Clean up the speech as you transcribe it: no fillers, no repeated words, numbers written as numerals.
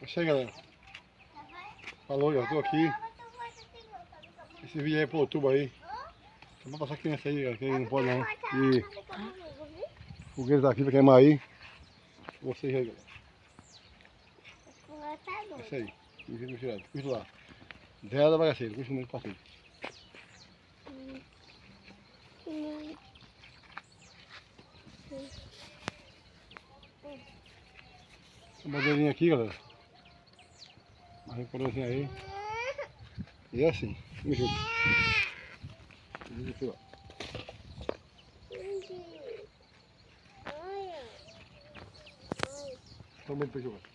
É isso aí, galera. Falou, eu tô aqui. Esse vídeo aí é pro YouTube aí. Só pra passar criança aí, galera, que não pode não. E fogueira daqui pra queimar aí. Vocês aí, galera. É isso aí. Curte lá. Zé da bagaceira, curte muito passeio. Essa bandeirinha aqui, galera. Uma recordazinha aí. E é assim. Vamos junto. Vamos aqui, ó. Toma muito pra jogar.